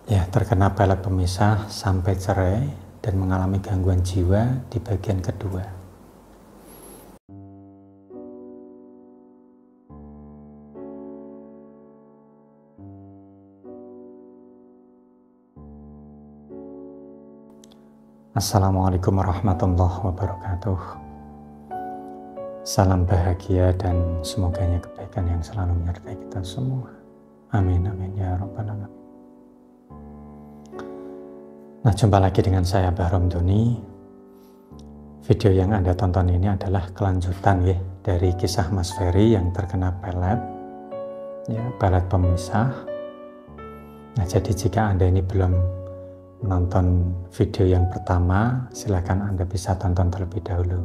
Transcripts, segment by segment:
Ya, terkena pelet pemisah sampai cerai dan mengalami gangguan jiwa di bagian kedua. Assalamualaikum warahmatullahi wabarakatuh. Salam bahagia dan semoganya kebaikan yang selalu menyertai kita semua. Amin amin ya rabbal alamin. Nah, jumpa lagi dengan saya Bahrom Doni. Video yang Anda tonton ini adalah kelanjutan ya dari kisah Mas Ferry yang terkena pelet, ya, pelet pemisah. Nah, jadi jika Anda ini belum menonton video yang pertama, silakan Anda bisa tonton terlebih dahulu.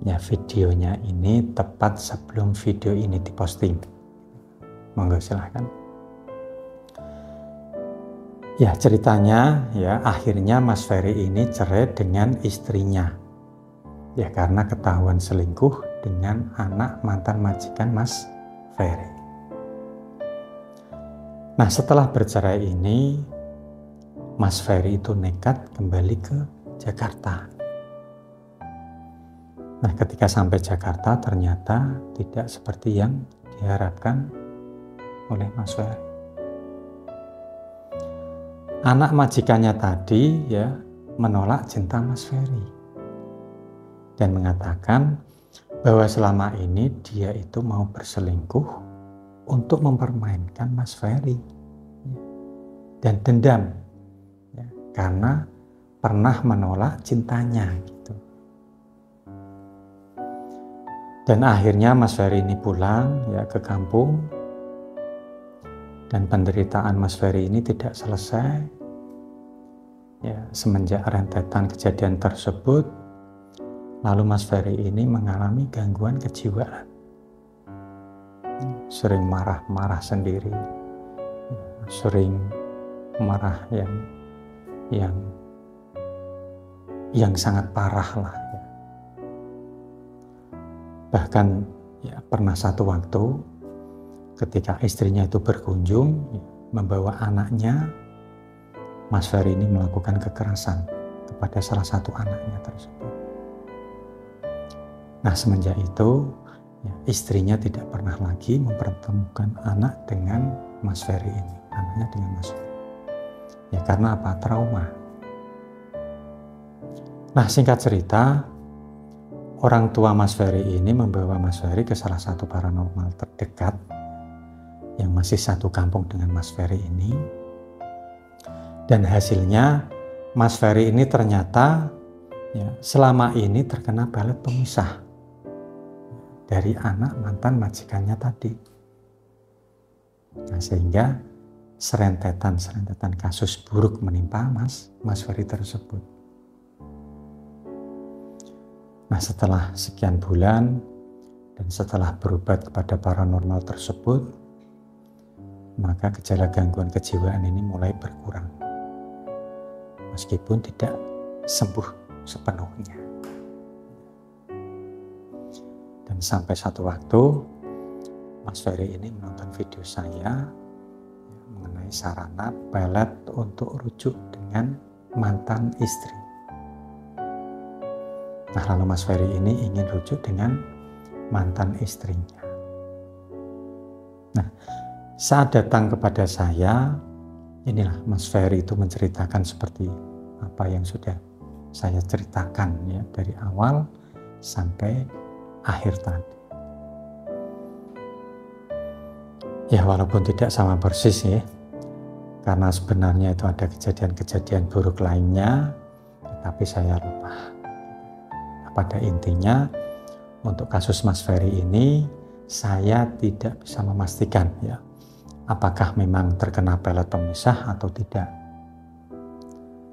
Ya, videonya ini tepat sebelum video ini diposting. Monggo silakan. Ya, ceritanya ya akhirnya Mas Ferry ini cerai dengan istrinya. Ya, karena ketahuan selingkuh dengan anak mantan majikan Mas Ferry. Nah, setelah bercerai ini Mas Ferry itu nekat kembali ke Jakarta. Nah, ketika sampai Jakarta ternyata tidak seperti yang diharapkan oleh Mas Ferry. Anak majikannya tadi ya menolak cinta Mas Ferry dan mengatakan bahwa selama ini dia itu mau berselingkuh untuk mempermainkan Mas Ferry dan dendam ya, karena pernah menolak cintanya gitu. Dan akhirnya Mas Ferry ini pulang ya ke kampung. Dan penderitaan Mas Ferry ini tidak selesai ya, semenjak rentetan kejadian tersebut. Lalu Mas Ferry ini mengalami gangguan kejiwaan, sering marah-marah sendiri, sering marah yang sangat parah lah ya. Bahkan ya, pernah satu waktu ketika istrinya itu berkunjung membawa anaknya, Mas Ferry ini melakukan kekerasan kepada salah satu anaknya tersebut. Nah, semenjak itu ya, istrinya tidak pernah lagi mempertemukan anak dengan Mas Ferry ini, anaknya dengan Mas Ferry. Ya, karena apa? Trauma. Nah, singkat cerita, orang tua Mas Ferry ini membawa Mas Ferry ke salah satu paranormal terdekat yang masih satu kampung dengan Mas Ferry ini. Dan hasilnya Mas Ferry ini ternyata ya, selama ini terkena pelet pemisah dari anak mantan majikannya tadi. Nah, sehingga serentetan kasus buruk menimpa Mas Ferry tersebut. Nah, setelah sekian bulan dan setelah berobat kepada paranormal tersebut, maka gejala gangguan kejiwaan ini mulai berkurang meskipun tidak sembuh sepenuhnya. Dan sampai satu waktu Mas Ferry ini menonton video saya mengenai sarana pelet untuk rujuk dengan mantan istri. Nah, lalu Mas Ferry ini ingin rujuk dengan mantan istrinya. Nah, saat datang kepada saya, inilah Mas Ferry itu menceritakan seperti apa yang sudah saya ceritakan ya dari awal sampai akhir tadi. Ya, walaupun tidak sama persis ya, karena sebenarnya itu ada kejadian-kejadian buruk lainnya, tetapi saya lupa. Pada intinya, untuk kasus Mas Ferry ini, saya tidak bisa memastikan ya, apakah memang terkena pelet pemisah atau tidak.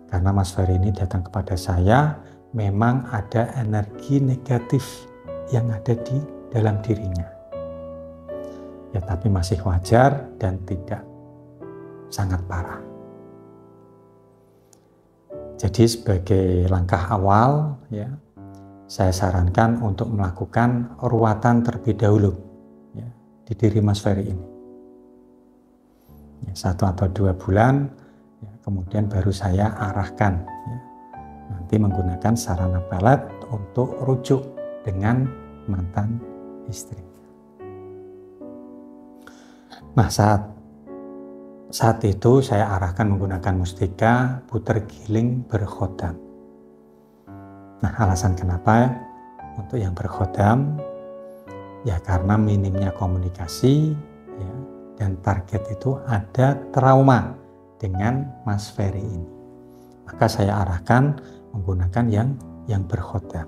Karena Mas Ferry ini datang kepada saya, memang ada energi negatif yang ada di dalam dirinya. Ya, tapi masih wajar dan tidak sangat parah. Jadi sebagai langkah awal ya, saya sarankan untuk melakukan ruatan terlebih dahulu ya, di diri Mas Ferry ini. ya, 1 atau 2 bulan, ya, kemudian baru saya arahkan, ya, nanti menggunakan sarana pelet untuk rujuk dengan mantan istri. Nah, saat itu saya arahkan menggunakan mustika puter giling berkhodam. Nah, alasan kenapa untuk yang berkhodam, ya karena minimnya komunikasi, ya, dan target itu ada trauma dengan Mas Ferry ini. Maka saya arahkan menggunakan yang berkhodam,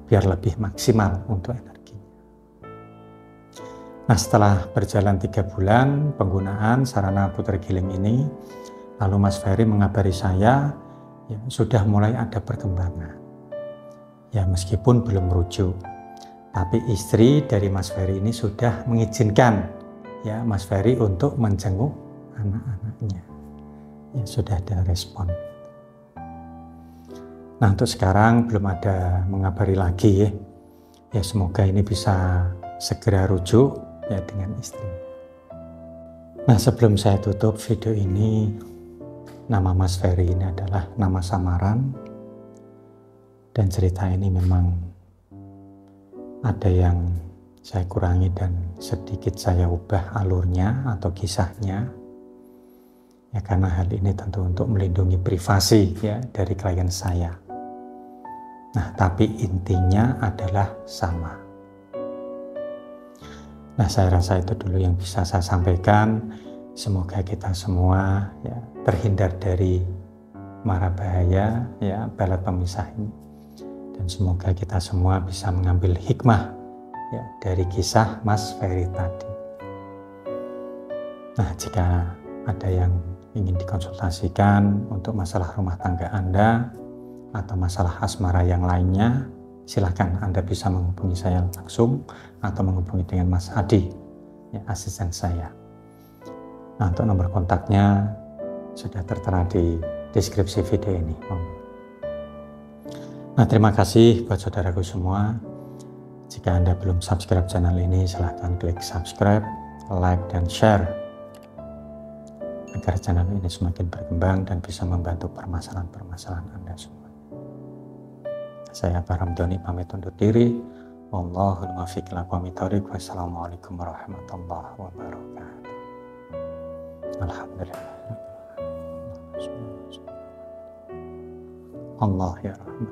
biar lebih maksimal untuk energinya. Nah, setelah berjalan 3 bulan penggunaan sarana puter giling ini, lalu Mas Ferry mengabari saya, ya, sudah mulai ada perkembangan. Ya, meskipun belum merujuk, tapi istri dari Mas Ferry ini sudah mengizinkan, ya, Mas Ferry untuk menjenguk anak-anaknya. Ya, sudah ada respon. Nah, untuk sekarang belum ada mengabari lagi, ya. Ya, semoga ini bisa segera rujuk, ya, dengan istri. Nah, sebelum saya tutup video ini, nama Mas Ferry ini adalah nama samaran, dan cerita ini memang ada yang saya kurangi dan sedikit saya ubah alurnya atau kisahnya, ya, karena hal ini tentu untuk melindungi privasi, ya, dari klien saya. Nah, tapi intinya adalah sama. Nah, saya rasa itu dulu yang bisa saya sampaikan. Semoga kita semua, ya, terhindar dari mara bahaya, ya, pelet pemisah ini. Dan semoga kita semua bisa mengambil hikmah, ya, dari kisah Mas Ferry tadi. Nah, jika ada yang ingin dikonsultasikan untuk masalah rumah tangga Anda atau masalah asmara yang lainnya, silakan Anda bisa menghubungi saya langsung atau menghubungi dengan Mas Adi, ya, asisten saya. Nah, untuk nomor kontaknya sudah tertera di deskripsi video ini. Nah, terima kasih buat saudaraku semua. Jika Anda belum subscribe channel ini, silahkan klik subscribe, like, dan share agar channel ini semakin berkembang dan bisa membantu permasalahan-permasalahan Anda semua. Saya Pak Ramdhani pamit undur diri. Wallahul muwaffiq ila aqwamit thoriq. Wassalamualaikum warahmatullahi wabarakatuh. Alhamdulillah. Allah ya Rahman.